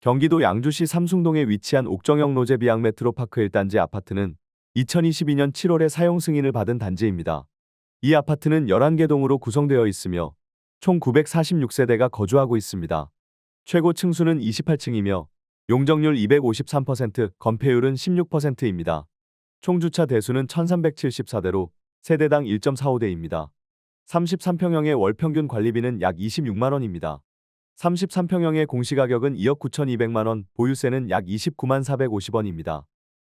경기도 양주시 삼숭동에 위치한 옥정영 로제 비앙 메트로파크 1단지 아파트는 2022년 7월에 사용 승인을 받은 단지입니다. 이 아파트는 11개 동으로 구성되어 있으며 총 946세대가 거주하고 있습니다. 최고 층수는 28층이며 용적률 253%, 건폐율은 16%입니다. 총 주차 대수는 1374대로 세대당 1.45대입니다. 33평형의 월 평균 관리비는 약 26만 원입니다. 33평형의 공시가격은 2억 9,200만 원, 보유세는 약 29만 450원입니다.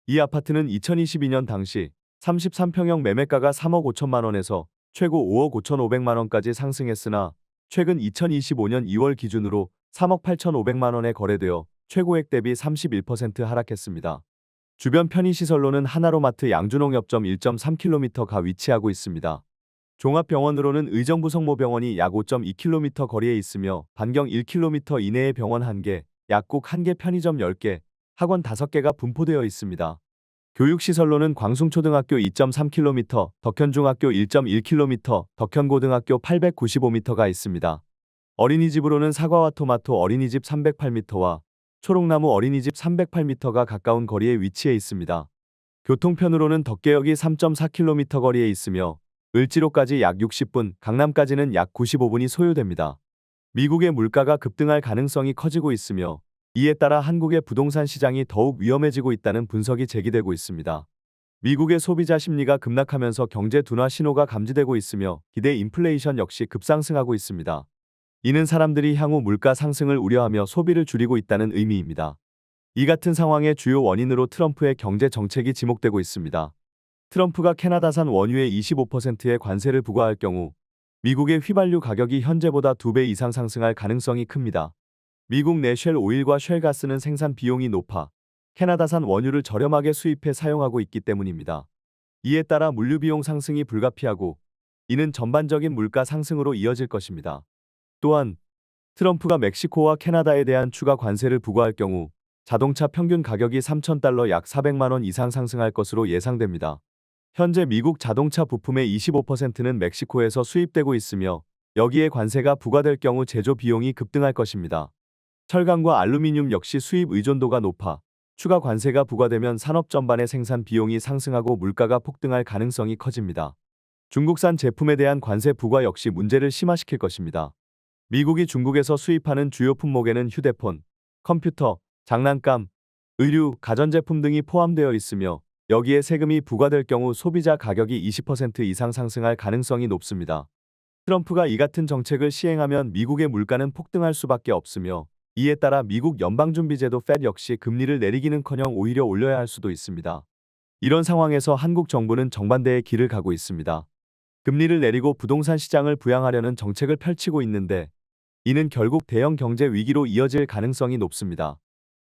이 아파트는 2022년 당시 33평형 매매가가 3억 5천만 원에서 최고 5억 5,500만 원까지 상승했으나 최근 2025년 2월 기준으로 3억 8,500만 원에 거래되어 최고액 대비 31% 하락했습니다. 주변 편의시설로는 하나로마트 양주농협점 1.3km가 위치하고 있습니다. 종합병원으로는 의정부성모병원이 약 5.2km 거리에 있으며 반경 1km 이내에 병원 1개, 약국 1개, 편의점 10개, 학원 5개가 분포되어 있습니다. 교육시설로는 광숭초등학교 2.3km, 덕현중학교 1.1km, 덕현고등학교 895m가 있습니다. 어린이집으로는 사과와 토마토 어린이집 308m와 초록나무 어린이집 308m가 가까운 거리에 위치해 있습니다. 교통편으로는 덕계역이 3.4km 거리에 있으며 을지로까지 약 60분, 강남까지는 약 95분이 소요됩니다. 미국의 물가가 급등할 가능성이 커지고 있으며 이에 따라 한국의 부동산 시장이 더욱 위험해지고 있다는 분석이 제기되고 있습니다. 미국의 소비자 심리가 급락하면서 경제 둔화 신호가 감지되고 있으며 기대 인플레이션 역시 급상승하고 있습니다. 이는 사람들이 향후 물가 상승을 우려하며 소비를 줄이고 있다는 의미입니다. 이 같은 상황의 주요 원인으로 트럼프의 경제 정책이 지목되고 있습니다. 트럼프가 캐나다산 원유에 25%의 관세를 부과할 경우 미국의 휘발유 가격이 현재보다 2배 이상 상승할 가능성이 큽니다. 미국 내 쉘 오일과 쉘 가스는 생산 비용이 높아 캐나다산 원유를 저렴하게 수입해 사용하고 있기 때문입니다. 이에 따라 물류 비용 상승이 불가피하고 이는 전반적인 물가 상승으로 이어질 것입니다. 또한 트럼프가 멕시코와 캐나다에 대한 추가 관세를 부과할 경우 자동차 평균 가격이 3,000달러 약 400만 원 이상 상승할 것으로 예상됩니다. 현재 미국 자동차 부품의 25%는 멕시코에서 수입되고 있으며 여기에 관세가 부과될 경우 제조 비용이 급등할 것입니다. 철강과 알루미늄 역시 수입 의존도가 높아 추가 관세가 부과되면 산업 전반의 생산 비용이 상승하고 물가가 폭등할 가능성이 커집니다. 중국산 제품에 대한 관세 부과 역시 문제를 심화시킬 것입니다. 미국이 중국에서 수입하는 주요 품목에는 휴대폰, 컴퓨터, 장난감, 의류, 가전제품 등이 포함되어 있으며 여기에 세금이 부과될 경우 소비자 가격이 20% 이상 상승할 가능성이 높습니다. 트럼프가 이 같은 정책을 시행하면 미국의 물가는 폭등할 수밖에 없으며 이에 따라 미국 연방준비제도 Fed 역시 금리를 내리기는커녕 오히려 올려야 할 수도 있습니다. 이런 상황에서 한국 정부는 정반대의 길을 가고 있습니다. 금리를 내리고 부동산 시장을 부양하려는 정책을 펼치고 있는데 이는 결국 대형 경제 위기로 이어질 가능성이 높습니다.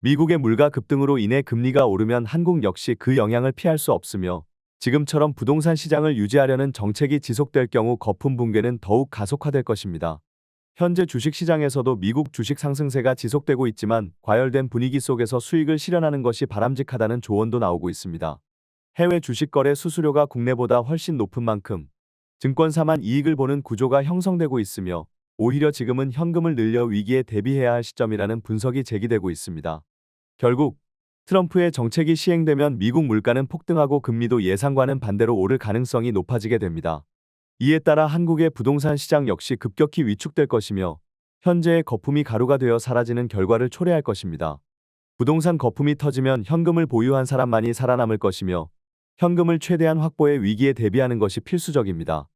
미국의 물가 급등으로 인해 금리가 오르면 한국 역시 그 영향을 피할 수 없으며 지금처럼 부동산 시장을 유지하려는 정책이 지속될 경우 거품 붕괴는 더욱 가속화될 것입니다. 현재 주식시장에서도 미국 주식 상승세가 지속되고 있지만 과열된 분위기 속에서 수익을 실현하는 것이 바람직하다는 조언도 나오고 있습니다. 해외 주식 거래 수수료가 국내보다 훨씬 높은 만큼 증권사만 이익을 보는 구조가 형성되고 있으며 오히려 지금은 현금을 늘려 위기에 대비해야 할 시점이라는 분석이 제기되고 있습니다. 결국 트럼프의 정책이 시행되면 미국 물가는 폭등하고 금리도 예상과는 반대로 오를 가능성이 높아지게 됩니다. 이에 따라 한국의 부동산 시장 역시 급격히 위축될 것이며 현재의 거품이 가루가 되어 사라지는 결과를 초래할 것입니다. 부동산 거품이 터지면 현금을 보유한 사람만이 살아남을 것이며 현금을 최대한 확보해 위기에 대비하는 것이 필수적입니다.